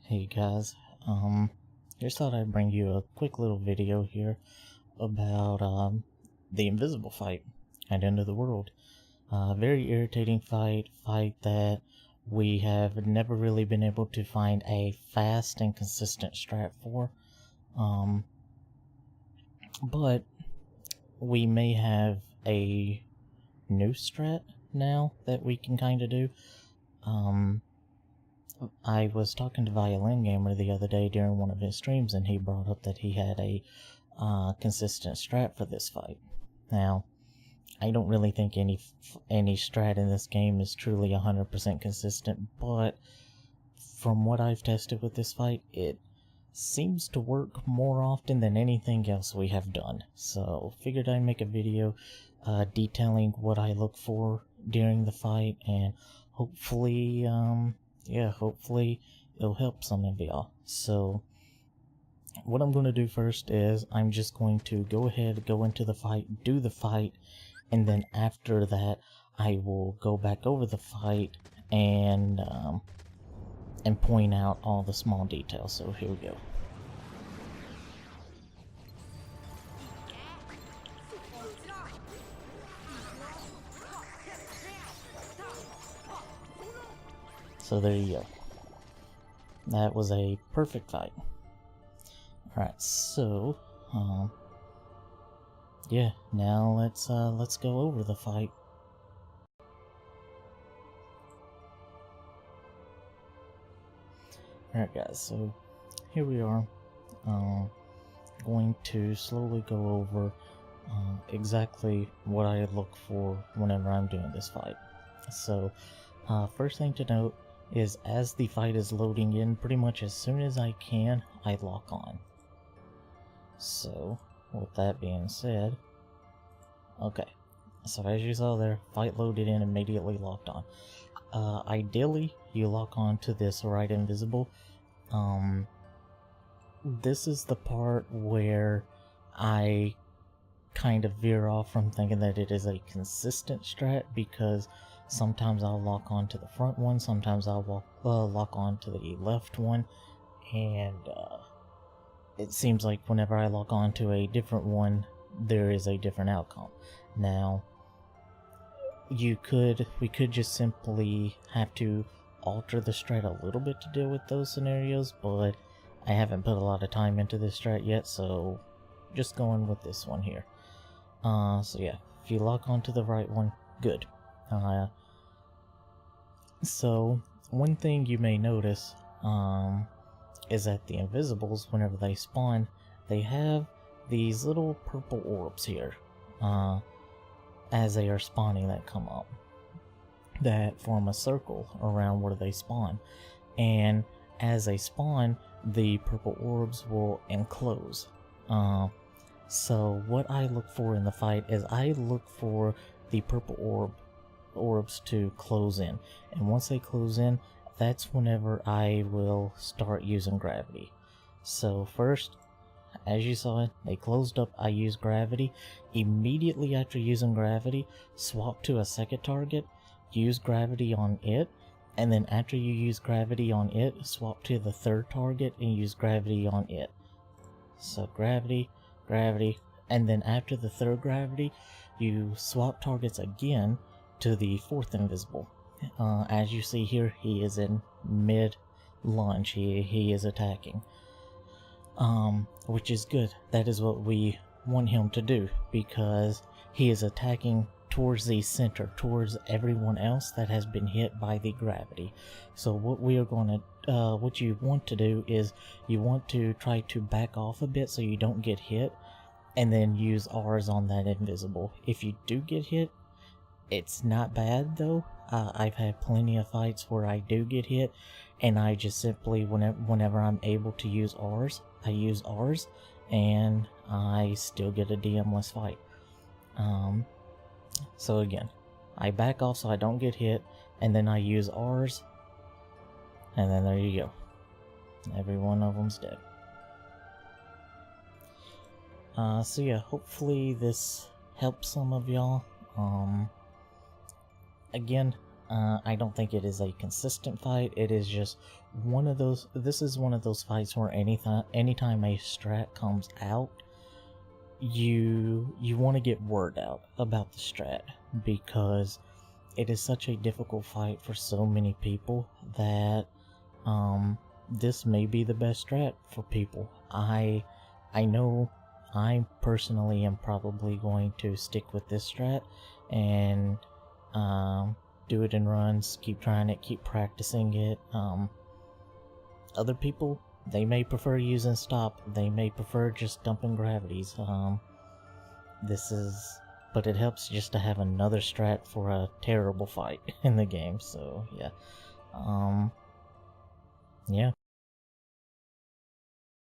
Hey guys, just thought I'd bring you a quick little video here about the invisible fight at End of the World. Very irritating fight that we have never really been able to find a fast and consistent strat for. But we may have a new strat now that we can kind of do. I was talking to ViolinGamer the other day during one of his streams, and he brought up that he had a consistent strat for this fight. Now, I don't really think any strat in this game is truly 100% consistent, but from what I've tested with this fight, it seems to work more often than anything else we have done. So, figured I'd make a video detailing what I look for during the fight, and hopefully, hopefully it'll help some of y'all. So what I'm going to do first is I'm just going to go into the fight, do the fight, and then after that I will go back over the fight and point out all the small details. So here we go. So there you go. That was a perfect fight. Alright, so yeah, now let's go over the fight. Alright guys, so here we are. Going to slowly go over exactly what I look for whenever I'm doing this fight. So first thing to note is as the fight is loading in, pretty much as soon as I can, I lock on. So, with that being said, okay, so as you saw there, fight loaded in, immediately locked on. Ideally, you lock on to this right invisible. This is the part where I kind of veer off from thinking that it is a consistent strat, because sometimes I'll lock on to the front one, sometimes I'll lock on to the left one, and it seems like whenever I lock on to a different one, there is a different outcome. Now, we could just simply have to alter the strat a little bit to deal with those scenarios, but I haven't put a lot of time into this strat yet, so just going with this one here. So yeah, if you lock onto the right one, good. So one thing you may notice is that the invisibles, whenever they spawn, they have these little purple orbs here as they are spawning that come up, that form a circle around where they spawn, and as they spawn, the purple orbs will enclose. So what I look for in the fight is I look for the purple orbs to close in, and once they close in, that's whenever I will start using gravity. So first, as you saw it, they closed up, I use gravity. Immediately after using gravity, swap to a second target, use gravity on it, and then after you use gravity on it, swap to the third target and use gravity on it. So gravity, and then after the third gravity, you swap targets again to the fourth invisible. As you see here, he is in mid lunge, he is attacking, which is good. That is what we want him to do, because he is attacking towards the center, towards everyone else that has been hit by the gravity. So what we are going to what you want to do is you want to try to back off a bit so you don't get hit, and then use R's on that invisible. If you do get hit, it's not bad though. I've had plenty of fights where I do get hit, and I just simply, whenever I'm able to use R's, I use R's, and I still get a DM-less fight. So again, I back off so I don't get hit, and then I use R's, and then there you go. Every one of them's dead. So yeah, hopefully this helps some of y'all. Again, I don't think it is a consistent fight. It is just one of those. This is one of those fights where anytime a strat comes out, you want to get word out about the strat, because it is such a difficult fight for so many people that this may be the best strat for people. I know I personally am probably going to stick with this strat and do it in runs, keep trying it, keep practicing it. Other people, they may prefer using stop, they may prefer just dumping gravities. But it helps just to have another strat for a terrible fight in the game, so yeah. Yeah,